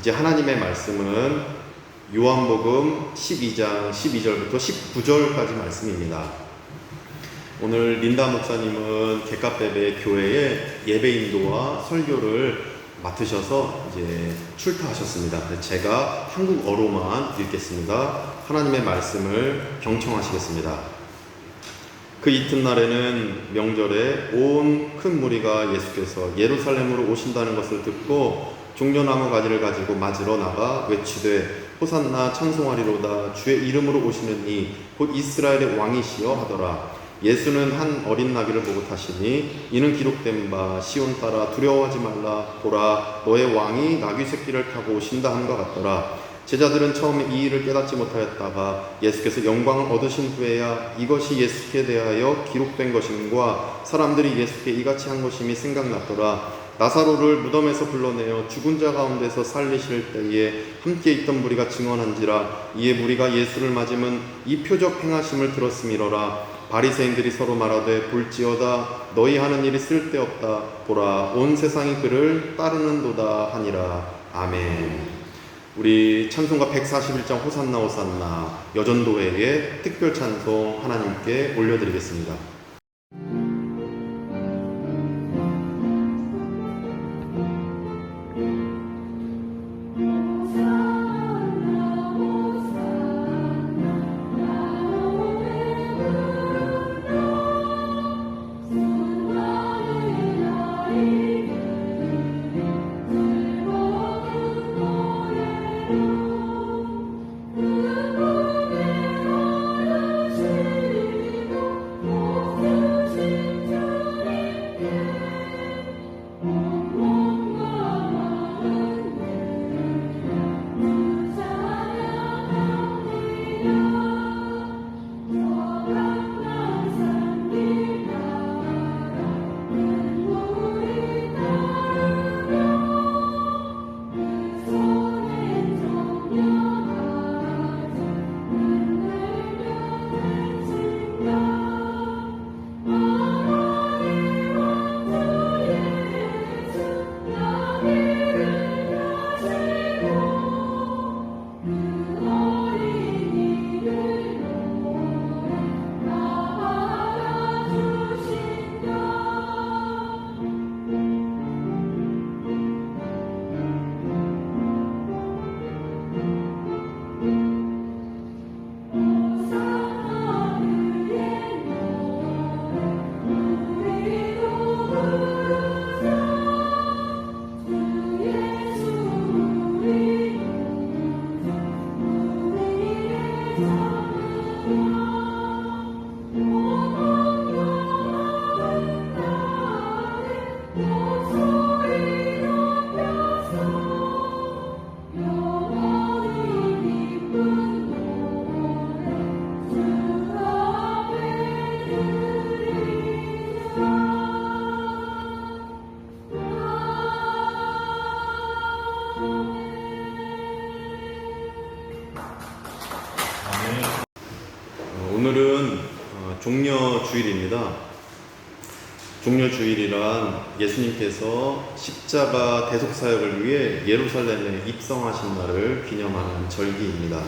이제 하나님의 말씀은 요한복음 12장 12절부터 19절까지 말씀입니다. 오늘 린다 목사님은 개카베베 교회의 예배 인도와 설교를 맡으셔서 이제 출타하셨습니다. 제가 한국어로만 읽겠습니다. 하나님의 말씀을 경청하시겠습니다. 그 이튿날에는 명절에 온 큰 무리가 예수께서 예루살렘으로 오신다는 것을 듣고 종려나무 가지를 가지고 맞으러 나가 외치되 호산나 찬송하리로다 주의 이름으로 오시는 이 곧 이스라엘의 왕이시여 하더라. 예수는 한 어린 나귀를 보고 타시니 이는 기록된 바 시온 따라 두려워하지 말라 보라 너의 왕이 나귀 새끼를 타고 오신다 함과 같더라. 제자들은 처음에 이 일을 깨닫지 못하였다가 예수께서 영광을 얻으신 후에야 이것이 예수께 대하여 기록된 것임과 사람들이 예수께 이같이 한 것임이 생각났더라. 나사로를 무덤에서 불러내어 죽은 자 가운데서 살리실 때에 함께 있던 무리가 증언한지라. 이에 무리가 예수를 맞으면 이 표적 행하심을 들었음이러라. 바리새인들이 서로 말하되 볼지어다 너희 하는 일이 쓸데없다 보라 온 세상이 그를 따르는도다 하니라. 아멘. 우리 찬송가 141장 호산나 호산나 여전도회의 특별 찬송 하나님께 올려드리겠습니다. 오늘은 종려주일입니다. 종려주일이란 예수님께서 십자가 대속사역을 위해 예루살렘에 입성하신 날을 기념하는 절기입니다.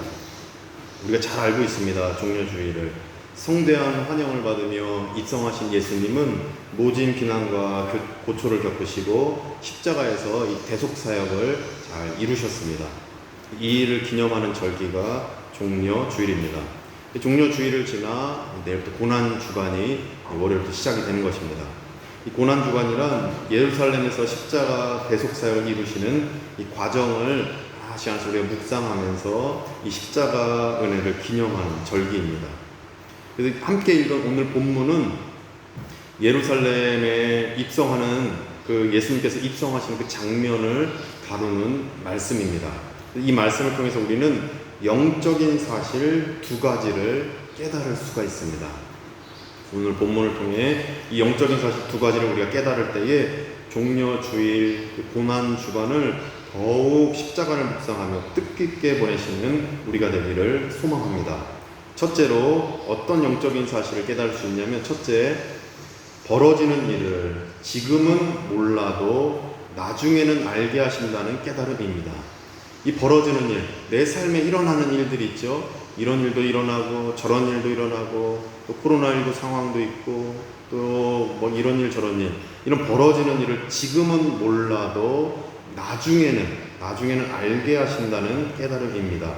우리가 잘 알고 있습니다. 종려주일을 성대한 환영을 받으며 입성하신 예수님은 모진 비난과 고초를 겪으시고 십자가에서 이 대속사역을 잘 이루셨습니다. 이 일을 기념하는 절기가 종려주일입니다. 종려주일을 지나 내일부터 고난주간이 월요일부터 시작이 되는 것입니다. 이 고난주간이란 예루살렘에서 십자가 대속사역을 이루시는 이 과정을 다시 한번 우리가 묵상하면서 이 십자가 은혜를 기념하는 절기입니다. 그래서 함께 읽은 오늘 본문은 예루살렘에 입성하는 그 예수님께서 입성하신 그 장면을 다루는 말씀입니다. 이 말씀을 통해서 우리는 영적인 사실 두 가지를 깨달을 수가 있습니다. 오늘 본문을 통해 이 영적인 사실 두 가지를 우리가 깨달을 때에 종려주일 고난주간을 더욱 십자가를 묵상하며 뜻깊게 보내시는 우리가 되기를 소망합니다. 첫째로 어떤 영적인 사실을 깨달을 수 있냐면, 첫째, 벌어지는 일을 지금은 몰라도 나중에는 알게 하신다는 깨달음입니다. 이 벌어지는 일, 내 삶에 일어나는 일들이 있죠. 이런 일도 일어나고 저런 일도 일어나고 또 코로나19 상황도 있고 또 뭐 이런 일 저런 일, 이런 벌어지는 일을 지금은 몰라도 나중에는 알게 하신다는 깨달음입니다.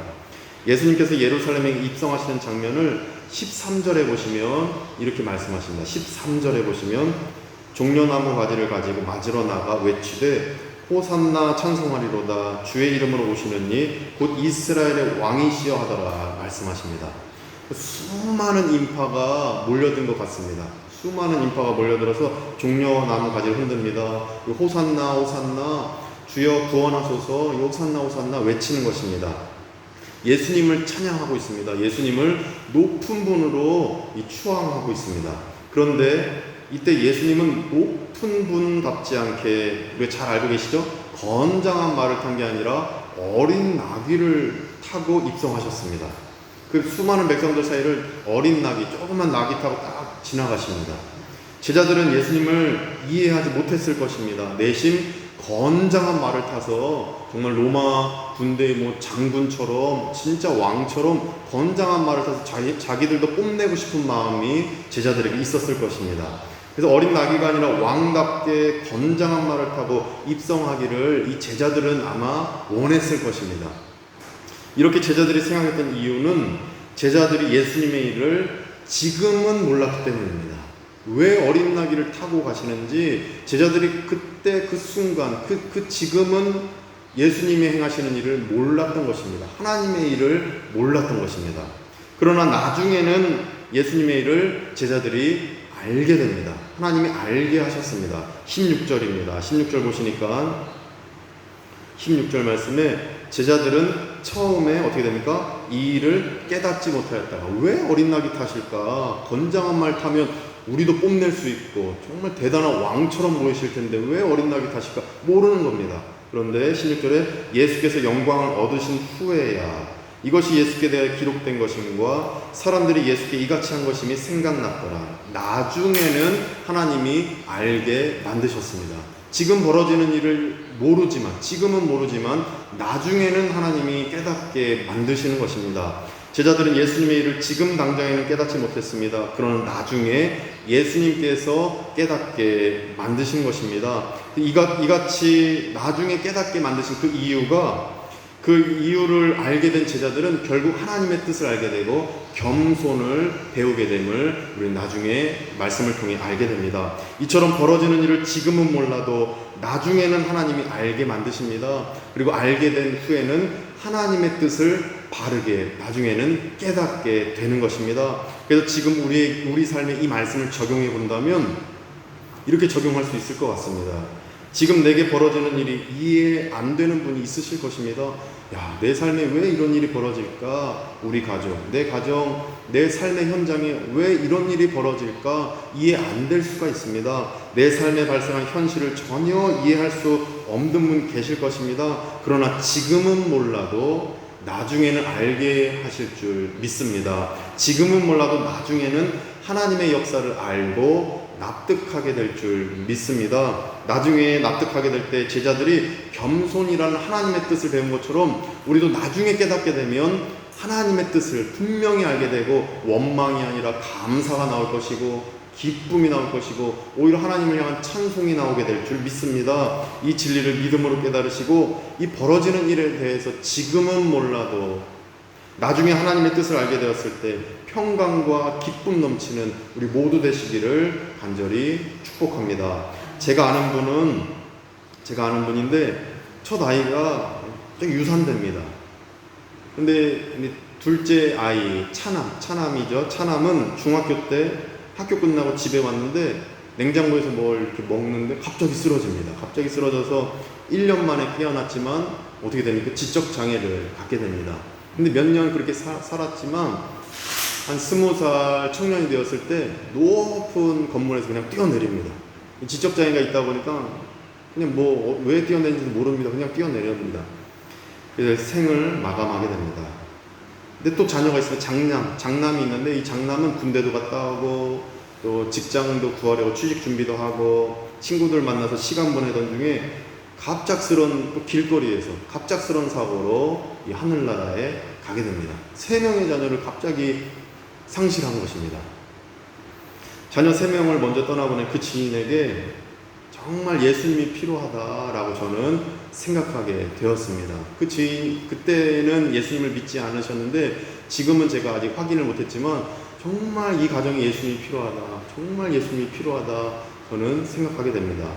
예수님께서 예루살렘에 입성하시는 장면을 13절에 보시면 이렇게 말씀하십니다. 13절에 보시면 종려나무 가지를 가지고 맞으러 나가 외치되 호산나 찬송하리로다 주의 이름으로 오시는 이 곧 이스라엘의 왕이시여 하더라 말씀하십니다. 수많은 인파가 몰려든 것 같습니다. 수많은 인파가 몰려들어서 종려나무 가지를 흔듭니다. 호산나 호산나 주여 구원하소서, 호산나 호산나 외치는 것입니다. 예수님을 찬양하고 있습니다. 예수님을 높은 분으로 추앙하고 있습니다. 그런데 이때 예수님은 높은 분답지 않게, 우리가 잘 알고 계시죠? 건장한 말을 탄 게 아니라 어린 나귀를 타고 입성하셨습니다. 그 수많은 백성들 사이를 어린 나귀, 조그만 나귀 타고 딱 지나가십니다. 제자들은 예수님을 이해하지 못했을 것입니다. 내심 건장한 말을 타서 정말 로마 군대의 장군처럼, 진짜 왕처럼 건장한 말을 타서 자기들도 뽐내고 싶은 마음이 제자들에게 있었을 것입니다. 그래서 어린 나귀가 아니라 왕답게 건장한 말을 타고 입성하기를 이 제자들은 아마 원했을 것입니다. 이렇게 제자들이 생각했던 이유는 제자들이 예수님의 일을 지금은 몰랐기 때문입니다. 왜 어린 나귀를 타고 가시는지 제자들이 그때 그 순간 그 지금은 예수님이 행하시는 일을 몰랐던 것입니다. 하나님의 일을 몰랐던 것입니다. 그러나 나중에는 예수님의 일을 제자들이 알게 됩니다. 하나님이 알게 하셨습니다. 16절입니다. 16절 보시니까 16절 말씀에 제자들은 처음에 어떻게 됩니까? 이 일을 깨닫지 못하였다가, 왜 어린 나귀 타실까? 건장한 말 타면 우리도 뽐낼 수 있고 정말 대단한 왕처럼 보이실 텐데 왜 어린 나귀 타실까? 모르는 겁니다. 그런데 16절에 예수께서 영광을 얻으신 후에야 이것이 예수께 대해 기록된 것임과 사람들이 예수께 이같이 한 것임이 생각났더라. 나중에는 하나님이 알게 만드셨습니다. 지금 벌어지는 일을 지금은 모르지만 나중에는 하나님이 깨닫게 만드시는 것입니다. 제자들은 예수님의 일을 지금 당장에는 깨닫지 못했습니다. 그러나 나중에 예수님께서 깨닫게 만드신 것입니다. 이같이 나중에 깨닫게 만드신 그 이유를 알게 된 제자들은 결국 하나님의 뜻을 알게 되고 겸손을 배우게 됨을 우리는 나중에 말씀을 통해 알게 됩니다. 이처럼 벌어지는 일을 지금은 몰라도 나중에는 하나님이 알게 만드십니다. 그리고 알게 된 후에는 하나님의 뜻을 바르게 나중에는 깨닫게 되는 것입니다. 그래서 지금 우리 삶에 이 말씀을 적용해 본다면 이렇게 적용할 수 있을 것 같습니다. 지금 내게 벌어지는 일이 이해 안 되는 분이 있으실 것입니다. 야, 내 삶에 왜 이런 일이 벌어질까? 우리 가정, 내 가정, 내 삶의 현장에 왜 이런 일이 벌어질까? 이해 안 될 수가 있습니다. 내 삶에 발생한 현실을 전혀 이해할 수 없는 분 계실 것입니다. 그러나 지금은 몰라도 나중에는 알게 하실 줄 믿습니다. 지금은 몰라도 나중에는 하나님의 역사를 알고 납득하게 될 줄 믿습니다. 나중에 납득하게 될 때 제자들이 겸손이라는 하나님의 뜻을 배운 것처럼 우리도 나중에 깨닫게 되면 하나님의 뜻을 분명히 알게 되고 원망이 아니라 감사가 나올 것이고 기쁨이 나올 것이고 오히려 하나님을 향한 찬송이 나오게 될 줄 믿습니다. 이 진리를 믿음으로 깨달으시고 이 벌어지는 일에 대해서 지금은 몰라도 나중에 하나님의 뜻을 알게 되었을 때 평강과 기쁨 넘치는 우리 모두 되시기를 간절히 축복합니다. 제가 아는 분인데 첫 아이가 좀 유산됩니다. 근데 둘째 아이 차남이죠. 차남은 중학교 때 학교 끝나고 집에 왔는데 냉장고에서 뭘 이렇게 먹는데 갑자기 쓰러집니다. 갑자기 쓰러져서 1년 만에 깨어났지만 어떻게 됩니까? 지적 장애를 갖게 됩니다. 근데 몇 년 그렇게 살았지만 한 20살 청년이 되었을 때 높은 건물에서 그냥 뛰어내립니다. 지적 장애가 있다 보니까 그냥 왜 뛰어내리는지 모릅니다. 그냥 뛰어내립니다. 그래서 생을 마감하게 됩니다. 근데 또 자녀가 있으면 장남이 있는데 이 장남은 군대도 갔다 오고 또 직장도 구하려고 취직 준비도 하고 친구들 만나서 시간 보내던 중에 갑작스런 길거리에서 갑작스런 사고로 이 하늘나라에 가게 됩니다. 3명의 자녀를 갑자기 상실한 것입니다. 자녀 3명을 먼저 떠나보낸 그 지인에게 정말 예수님이 필요하다라고 저는 생각하게 되었습니다. 그 지인, 그때는 예수님을 믿지 않으셨는데 지금은 제가 아직 확인을 못했지만 정말 이 가정에 예수님이 필요하다, 정말 예수님이 필요하다 저는 생각하게 됩니다.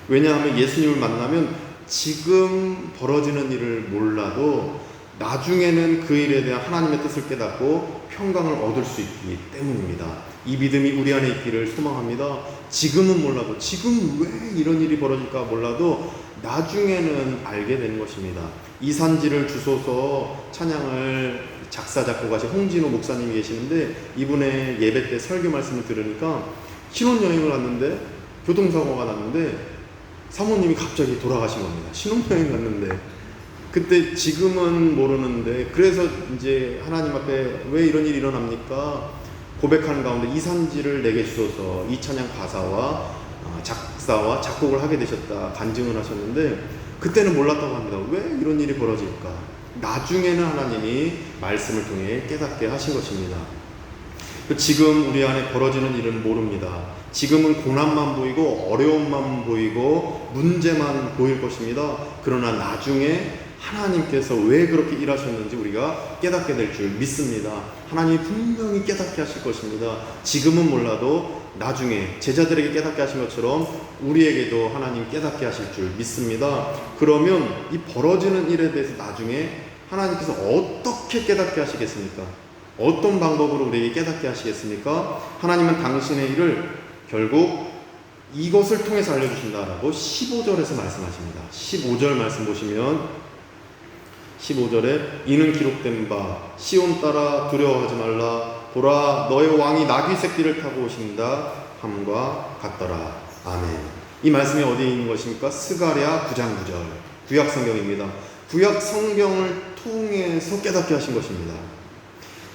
왜냐하면 예수님을 만나면 지금 벌어지는 일을 몰라도 나중에는 그 일에 대한 하나님의 뜻을 깨닫고 평강을 얻을 수 있기 때문입니다. 이 믿음이 우리 안에 있기를 소망합니다. 지금은 몰라도, 지금 왜 이런 일이 벌어질까 몰라도 나중에는 알게 되는 것입니다. 이 산지를 주소서 찬양을 작사 작곡하신 홍진호 목사님이 계시는데 이분의 예배 때 설교 말씀을 들으니까 신혼여행을 갔는데 교통사고가 났는데 사모님이 갑자기 돌아가신 겁니다. 신혼여행 갔는데 그때 지금은 모르는데 그래서 이제 하나님 앞에 왜 이런 일이 일어납니까? 고백하는 가운데 이 산지를 내게 주소서 이 찬양 가사와 작사와 작곡을 하게 되셨다 간증을 하셨는데 그때는 몰랐다고 합니다. 왜 이런 일이 벌어질까? 나중에는 하나님이 말씀을 통해 깨닫게 하신 것입니다. 지금 우리 안에 벌어지는 일은 모릅니다. 지금은 고난만 보이고 어려움만 보이고 문제만 보일 것입니다. 그러나 나중에 하나님께서 왜 그렇게 일하셨는지 우리가 깨닫게 될 줄 믿습니다. 하나님이 분명히 깨닫게 하실 것입니다. 지금은 몰라도 나중에 제자들에게 깨닫게 하신 것처럼 우리에게도 하나님 깨닫게 하실 줄 믿습니다. 그러면 이 벌어지는 일에 대해서 나중에 하나님께서 어떻게 깨닫게 하시겠습니까? 어떤 방법으로 우리에게 깨닫게 하시겠습니까? 하나님은 당신의 일을 결국 이것을 통해서 알려주신다라고 15절에서 말씀하십니다. 15절 말씀 보시면 15절에 이는 기록된 바 시온 따라 두려워하지 말라 보라 너의 왕이 나귀 새끼를 타고 오신다 함과 같더라. 아멘. 이 말씀이 어디에 있는 것입니까? 스가랴 9장 9절 구약 성경입니다. 구약 성경을 통해서 깨닫게 하신 것입니다.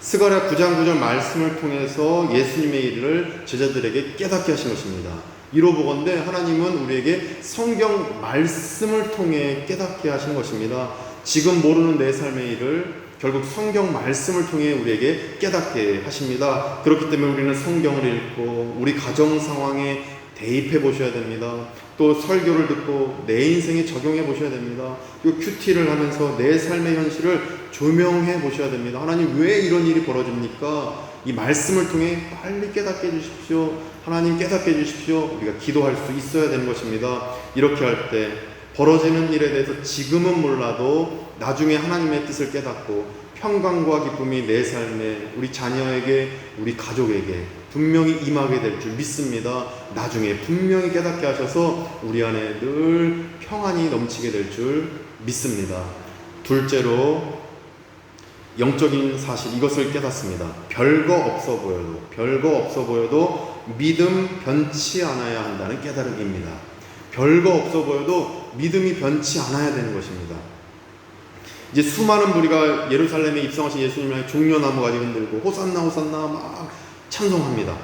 스가랴 9장 9절 말씀을 통해서 예수님의 일을 제자들에게 깨닫게 하신 것입니다. 이로 보건대 하나님은 우리에게 성경 말씀을 통해 깨닫게 하신 것입니다. 지금 모르는 내 삶의 일을 결국 성경 말씀을 통해 우리에게 깨닫게 하십니다. 그렇기 때문에 우리는 성경을 읽고 우리 가정 상황에 대입해 보셔야 됩니다. 또 설교를 듣고 내 인생에 적용해 보셔야 됩니다. 또 큐티를 하면서 내 삶의 현실을 조명해 보셔야 됩니다. 하나님 왜 이런 일이 벌어집니까? 이 말씀을 통해 빨리 깨닫게 해주십시오. 하나님 깨닫게 해주십시오. 우리가 기도할 수 있어야 되는 것입니다. 이렇게 할 때 벌어지는 일에 대해서 지금은 몰라도 나중에 하나님의 뜻을 깨닫고 평강과 기쁨이 내 삶에 우리 자녀에게 우리 가족에게 분명히 임하게 될 줄 믿습니다. 나중에 분명히 깨닫게 하셔서 우리 안에 늘 평안이 넘치게 될 줄 믿습니다. 둘째로 영적인 사실 이것을 깨닫습니다. 별거 없어 보여도 믿음 변치 않아야 한다는 깨달음입니다. 별거 없어 보여도 믿음이 변치 않아야 되는 것입니다. 이제 수많은 무리가 예루살렘에 입성하신 예수님을 향해 종려나무 가지고 흔들고 호산나 호산나 막 찬송합니다.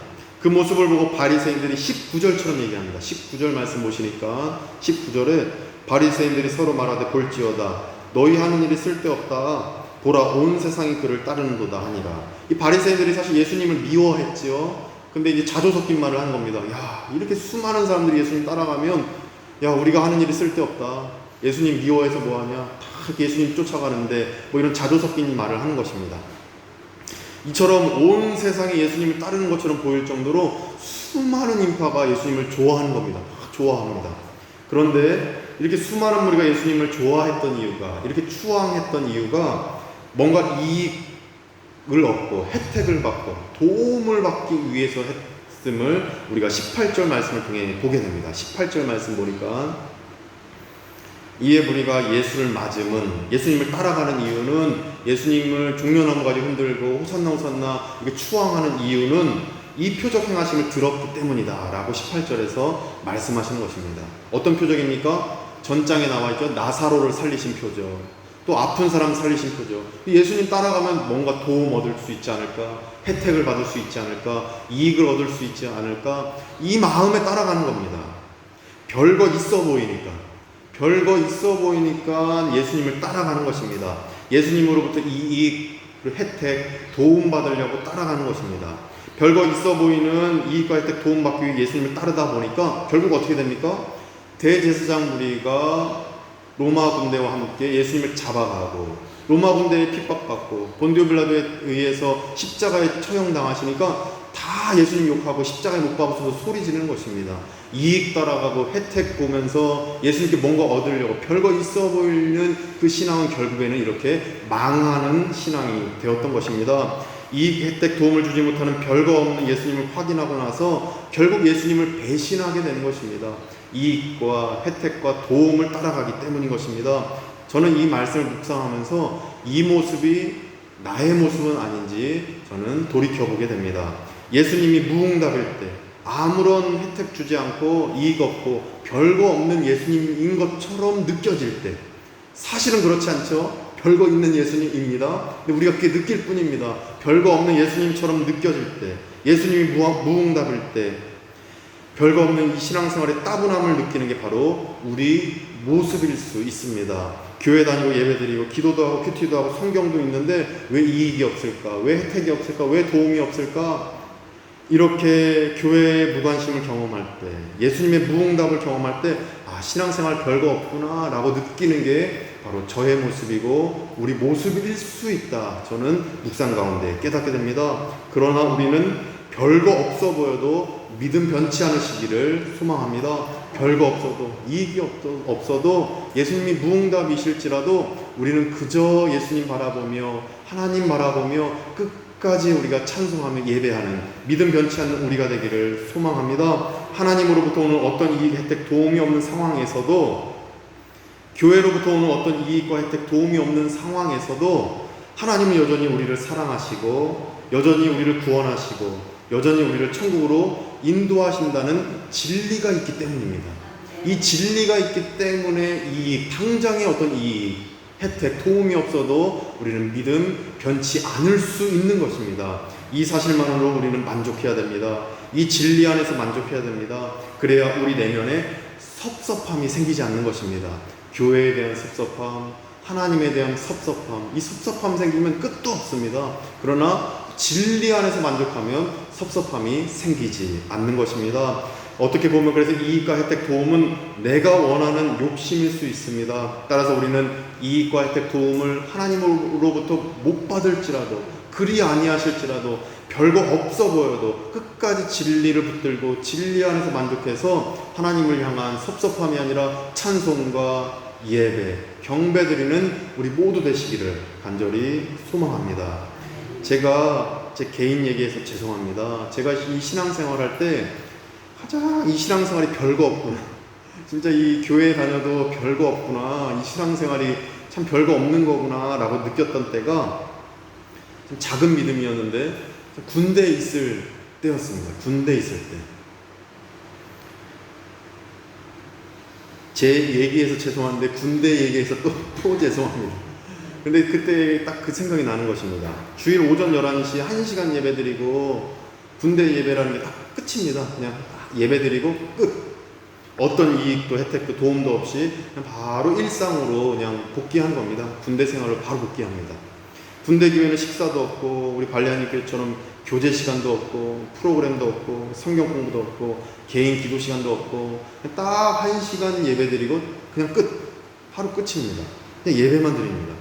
그 모습을 보고 바리새인들이 19절처럼 얘기합니다. 19절 말씀 보시니까 19절에 바리새인들이 서로 말하되 볼지어다 너희 하는 일이 쓸데없다 보라 온 세상이 그를 따르는도다 하니라. 이 바리새인들이 사실 예수님을 미워했지요. 근데 이제 자조 섞인 말을 하는 겁니다. 야, 이렇게 수많은 사람들이 예수님 따라가면 야, 우리가 하는 일이 쓸데없다. 예수님 미워해서 뭐하냐. 다 예수님 쫓아가는데 뭐 이런 자조 섞인 말을 하는 것입니다. 이처럼 온 세상이 예수님을 따르는 것처럼 보일 정도로 수많은 인파가 예수님을 좋아하는 겁니다. 좋아합니다. 그런데 이렇게 수많은 무리가 예수님을 좋아했던 이유가, 이렇게 추앙했던 이유가 뭔가 이익을 얻고 혜택을 받고 도움을 받기 위해서 했음을 우리가 18절 말씀을 통해 보게 됩니다. 18절 말씀 보니까 이에 무리가 예수를 맞음은, 예수님을 따라가는 이유는, 예수님을 종려나무 가지고 흔들고 호산나 호산나 이렇게 추앙하는 이유는 이 표적 행하심을 들었기 때문이다 라고 18절에서 말씀하시는 것입니다. 어떤 표적입니까? 전장에 나와있죠. 나사로를 살리신 표적, 또 아픈 사람 살리신 표적. 예수님 따라가면 뭔가 도움 얻을 수 있지 않을까, 혜택을 받을 수 있지 않을까, 이익을 얻을 수 있지 않을까, 이 마음에 따라가는 겁니다. 별거 있어 보이니까, 별거 있어 보이니까 예수님을 따라가는 것입니다. 예수님으로부터 이익, 혜택, 도움받으려고 따라가는 것입니다. 별거 있어 보이는 이익과 혜택, 도움받기 위해 예수님을 따르다 보니까 결국 어떻게 됩니까? 대제사장 무리가 로마 군대와 함께 예수님을 잡아가고 로마 군대에 핍박받고 본디오 빌라도에 의해서 십자가에 처형당하시니까 다 예수님 욕하고 십자가에 못 박아서 소리 지르는 것입니다. 이익 따라가고 혜택 보면서 예수님께 뭔가 얻으려고 별거 있어 보이는 그 신앙은 결국에는 이렇게 망하는 신앙이 되었던 것입니다. 이익, 혜택, 도움을 주지 못하는 별거 없는 예수님을 확인하고 나서 결국 예수님을 배신하게 되는 것입니다. 이익과 혜택과 도움을 따라가기 때문인 것입니다. 저는 이 말씀을 묵상하면서 이 모습이 나의 모습은 아닌지 저는 돌이켜보게 됩니다. 예수님이 무응답일 때, 아무런 혜택 주지 않고 이익 없고 별거 없는 예수님인 것처럼 느껴질 때, 사실은 그렇지 않죠? 별거 있는 예수님입니다. 근데 우리가 그게 느낄 뿐입니다. 별거 없는 예수님처럼 느껴질 때, 예수님이 무응답일 때, 별거 없는 이 신앙생활의 따분함을 느끼는 게 바로 우리 모습일 수 있습니다. 교회 다니고 예배드리고 기도도 하고 큐티도 하고 성경도 있는데 왜 이익이 없을까? 왜 혜택이 없을까? 왜 도움이 없을까? 이렇게 교회의 무관심을 경험할 때, 예수님의 무응답을 경험할 때, 아, 신앙생활 별거 없구나 라고 느끼는 게 바로 저의 모습이고 우리 모습일 수 있다. 저는 묵상 가운데 깨닫게 됩니다. 그러나 우리는 별거 없어 보여도 믿음 변치 않으시기를 소망합니다. 별거 없어도, 이익이 없어도, 예수님이 무응답이실지라도 우리는 그저 예수님 바라보며 하나님 바라보며 끝까지 우리가 찬송하며 예배하는 믿음 변치 않는 우리가 되기를 소망합니다. 하나님으로부터 오는 어떤 이익, 혜택, 도움이 없는 상황에서도, 교회로부터 오는 어떤 이익과 혜택, 도움이 없는 상황에서도 하나님은 여전히 우리를 사랑하시고 여전히 우리를 구원하시고 여전히 우리를 천국으로 인도하신다는 진리가 있기 때문입니다. 이 진리가 있기 때문에 이 당장의 어떤 이익, 혜택, 도움이 없어도 우리는 믿음 변치 않을 수 있는 것입니다. 이 사실만으로 우리는 만족해야 됩니다. 이 진리 안에서 만족해야 됩니다. 그래야 우리 내면에 섭섭함이 생기지 않는 것입니다. 교회에 대한 섭섭함, 하나님에 대한 섭섭함, 이 섭섭함 생기면 끝도 없습니다. 그러나 진리 안에서 만족하면 섭섭함이 생기지 않는 것입니다. 어떻게 보면 그래서 이익과 혜택, 도움은 내가 원하는 욕심일 수 있습니다. 따라서 우리는 이익과 혜택, 도움을 하나님으로부터 못 받을지라도, 그리 아니하실지라도, 별거 없어 보여도 끝까지 진리를 붙들고 진리 안에서 만족해서 하나님을 향한 섭섭함이 아니라 찬송과 예배, 경배드리는 우리 모두 되시기를 간절히 소망합니다. 제가 제 개인 얘기해서 죄송합니다. 제가 이 신앙생활 할 때 가장 이 신앙생활이 별거 없구나, 진짜 이 교회 다녀도 별거 없구나, 이 신앙생활이 참 별거 없는 거구나 라고 느꼈던 때가 좀 작은 믿음이었는데 군대에 있을 때였습니다. 군대에 있을 때. 제 얘기해서 죄송한데 군대 얘기해서 또 죄송합니다. 근데 그때 딱 그 생각이 나는 것입니다. 주일 오전 11시 1시간 예배 드리고 군대 예배라는 게 딱 끝입니다. 그냥 예배 드리고 끝. 어떤 이익도 혜택도 도움도 없이 그냥 바로 일상으로 그냥 복귀한 겁니다. 군대 생활을 바로 복귀합니다. 군대 교회는 식사도 없고 우리 관리하는 교회처럼 교제 시간도 없고 프로그램도 없고 성경 공부도 없고 개인 기도 시간도 없고 딱 1시간 예배 드리고 그냥 끝. 하루 끝입니다. 그냥 예배만 드립니다.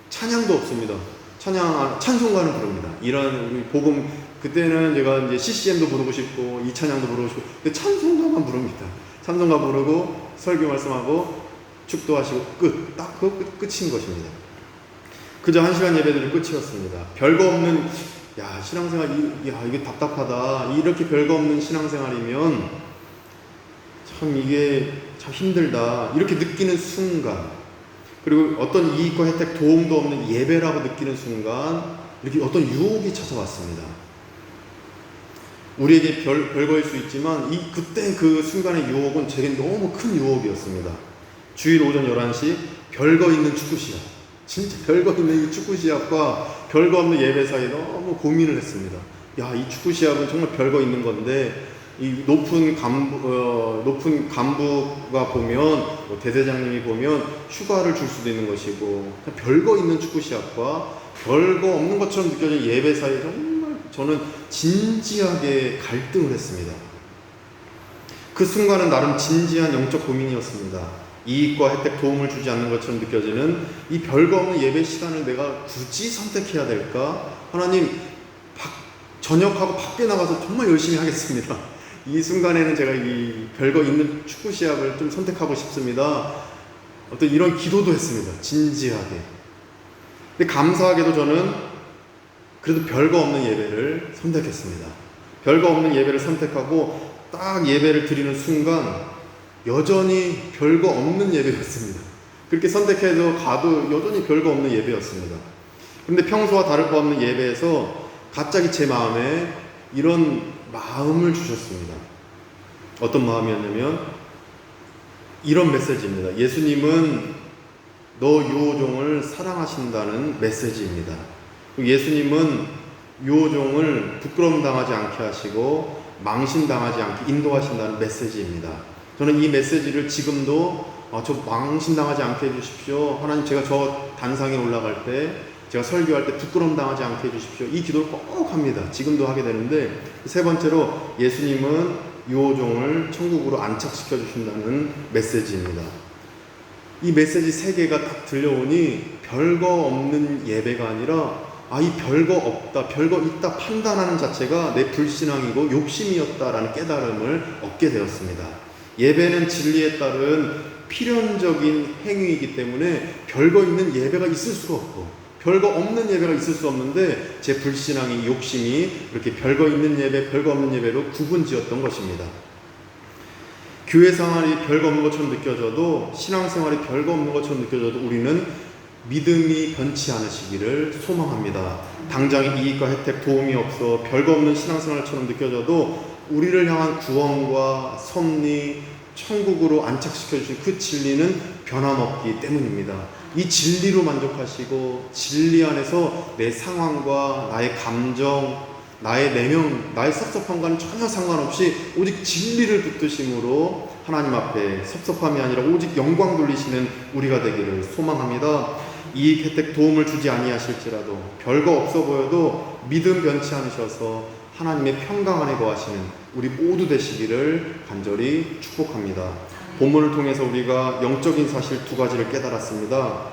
찬양도 없습니다. 찬송가는 부릅니다. 이런 우리 복음, 그때는 제가 이제 CCM도 부르고 싶고 이 찬양도 부르고 싶고 근데 찬송가만 부릅니다. 찬송가 부르고 설교 말씀하고 축도하시고 끝. 딱 그 끝인 것입니다. 그저 1시간 예배드리고 끝이었습니다. 별거 없는, 야, 신앙생활, 야, 이게 답답하다. 이렇게 별거 없는 신앙생활이면 참 이게 참 힘들다. 이렇게 느끼는 순간, 그리고 어떤 이익과 혜택, 도움도 없는 예배라고 느끼는 순간, 이렇게 어떤 유혹이 찾아왔습니다. 우리에게 별거일 수 있지만, 그때 그 순간의 유혹은 제게 너무 큰 유혹이었습니다. 주일 오전 11시, 별거 있는 축구 시합. 진짜 별거 있는 이 축구 시합과 별거 없는 예배 사이에 너무 고민을 했습니다. 야, 이 축구 시합은 정말 별거 있는 건데 이 높은 간부가 보면 뭐 대대장님이 보면 휴가를 줄 수도 있는 것이고 별거 있는 축구 시합과 별거 없는 것처럼 느껴지는 예배 사이에 정말 저는 진지하게 갈등을 했습니다. 그 순간은 나름 진지한 영적 고민이었습니다. 이익과 혜택, 도움을 주지 않는 것처럼 느껴지는 이 별거 없는 예배 시간을 내가 굳이 선택해야 될까? 하나님, 저녁하고 밖에 나가서 정말 열심히 하겠습니다. 이 순간에는 제가 이 별거 있는 축구 시합을 좀 선택하고 싶습니다. 어떤 이런 기도도 했습니다. 진지하게. 근데 감사하게도 저는 그래도 별거 없는 예배를 선택했습니다. 별거 없는 예배를 선택하고 딱 예배를 드리는 순간 여전히 별거 없는 예배였습니다. 그렇게 선택해서 가도 여전히 별거 없는 예배였습니다. 그런데 평소와 다를 바 없는 예배에서 갑자기 제 마음에 이런 마음을 주셨습니다. 어떤 마음이었냐면 이런 메시지입니다. 예수님은 너 유호종을 사랑하신다는 메시지입니다. 예수님은 유호종을 부끄러움 당하지 않게 하시고 망신당하지 않게 인도하신다는 메시지입니다. 저는 이 메시지를 지금도 저 망신당하지 않게 해주십시오. 하나님, 제가 저 단상에 올라갈 때, 제가 설교할 때 부끄러움 당하지 않게 해주십시오. 이 기도를 꼭 합니다. 지금도 하게 되는데, 세 번째로 예수님은 유호종을 천국으로 안착시켜 주신다는 메시지입니다. 이 메시지 세 개가 딱 들려오니 별거 없는 예배가 아니라 이 별거 없다, 별거 있다 판단하는 자체가 내 불신앙이고 욕심이었다라는 깨달음을 얻게 되었습니다. 예배는 진리에 따른 필연적인 행위이기 때문에 별거 있는 예배가 있을 수가 없고 별거 없는 예배가 있을 수 없는데 제 불신앙이, 욕심이 그렇게 별거 있는 예배, 별거 없는 예배로 구분지었던 것입니다. 교회 생활이 별거 없는 것처럼 느껴져도, 신앙생활이 별거 없는 것처럼 느껴져도 우리는 믿음이 변치 않으시기를 소망합니다. 당장의 이익과 혜택, 도움이 없어 별거 없는 신앙생활처럼 느껴져도 우리를 향한 구원과 섭리, 천국으로 안착시켜 주신 그 진리는 변함없기 때문입니다. 이 진리로 만족하시고 진리 안에서 내 상황과 나의 감정, 나의 내면, 나의 섭섭함과는 전혀 상관없이 오직 진리를 붙드심으로 하나님 앞에 섭섭함이 아니라 오직 영광 돌리시는 우리가 되기를 소망합니다. 이익, 혜택, 도움을 주지 아니하실지라도 별거 없어 보여도 믿음 변치 않으셔서 하나님의 평강 안에 거하시는 우리 모두 되시기를 간절히 축복합니다. 본문을 통해서 우리가 영적인 사실 두 가지를 깨달았습니다.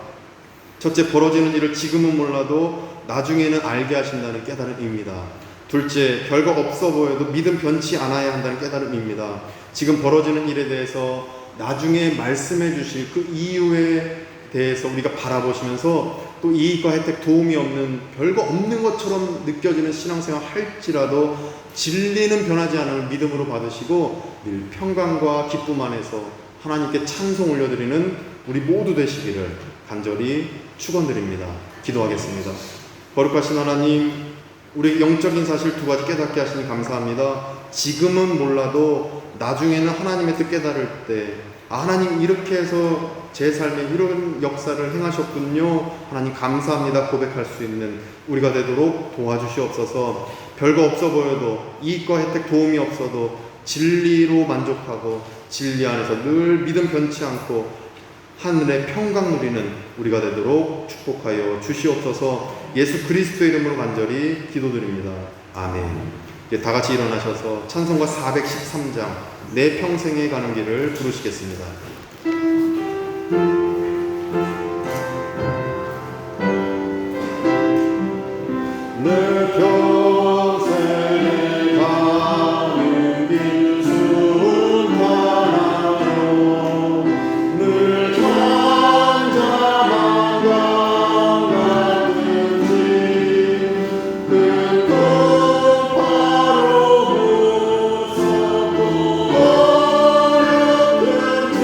첫째, 벌어지는 일을 지금은 몰라도 나중에는 알게 하신다는 깨달음입니다. 둘째, 별거 없어 보여도 믿음 변치 않아야 한다는 깨달음입니다. 지금 벌어지는 일에 대해서 나중에 말씀해 주실 그 이유에 대해서 우리가 바라보시면서 또 이익과 혜택, 도움이 없는, 별거 없는 것처럼 느껴지는 신앙생활 할지라도 진리는 변하지 않음을 믿음으로 받으시고 늘 평강과 기쁨 안에서 하나님께 찬송 올려드리는 우리 모두 되시기를 간절히 축원드립니다. 기도하겠습니다. 거룩하신 하나님, 우리 영적인 사실 두 가지 깨닫게 하시니 감사합니다. 지금은 몰라도 나중에는 하나님의 뜻 깨달을 때 하나님 이렇게 해서 제 삶에 이런 역사를 행하셨군요. 하나님 감사합니다 고백할 수 있는 우리가 되도록 도와주시옵소서. 별거 없어 보여도 이익과 혜택, 도움이 없어도 진리로 만족하고 진리 안에서 늘 믿음 변치 않고 하늘의 평강 누리는 우리가 되도록 축복하여 주시옵소서. 예수 그리스도의 이름으로 간절히 기도드립니다. 아멘. 이제 다 같이 일어나셔서 찬송가 413장 내 평생에 가는 길을 부르시겠습니다. 내 평생에 가는 길 순탄하여 늘 잠잠한 강 같은지 그 끝바로 무섭고 어렵든지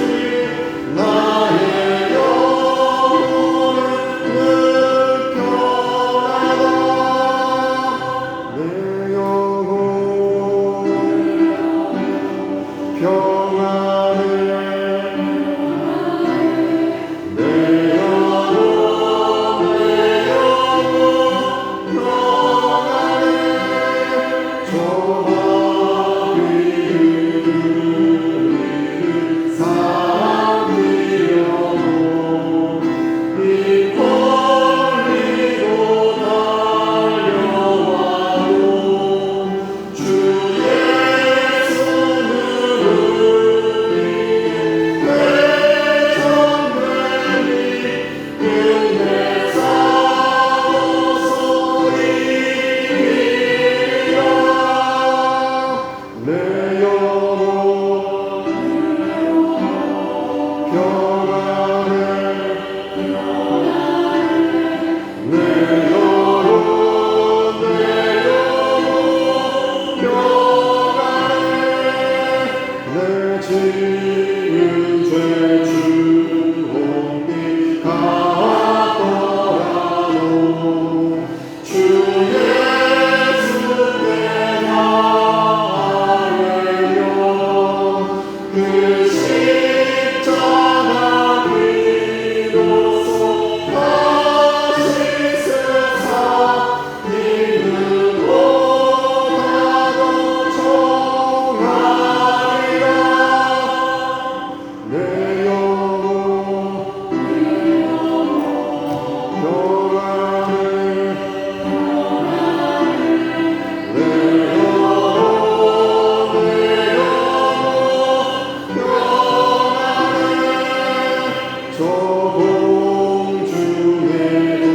공중의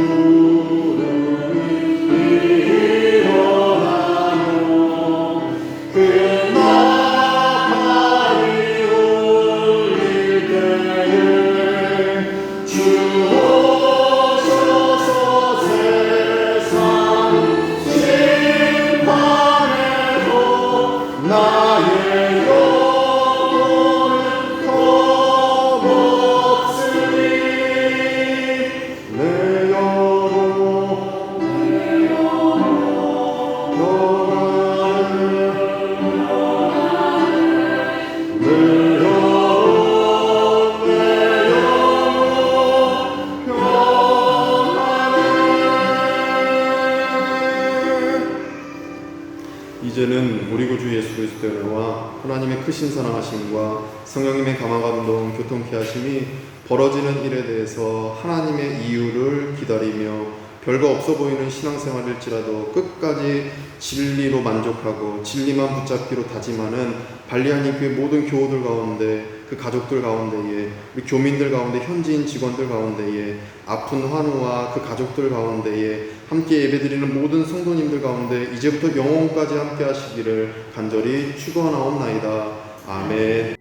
구름이 일어나며 그 나팔이 울릴 때에 주 오셔서 세상 심판에도 나의 영혼을 거머쓰니 내 영혼 평안해 내 영혼 평안해. 이제는 우리 구주 예수 그리스도의 은혜와 하나님의 크신 사랑하심과 성령님의 감화감동 교통케 하심이 벌어지는 일에 대해서 하나님의 이유를 기다리며 별거 없어 보이는 신앙생활일지라도 끝까지 진리로 만족하고 진리만 붙잡기로 다짐하는 발리아니 교회 모든 교우들 가운데, 그 가족들 가운데에, 우리 교민들 가운데, 현지인 직원들 가운데에, 아픈 환우와 그 가족들 가운데에, 함께 예배드리는 모든 성도님들 가운데 이제부터 영원까지 함께 하시기를 간절히 축원하옵나이다. 아멘.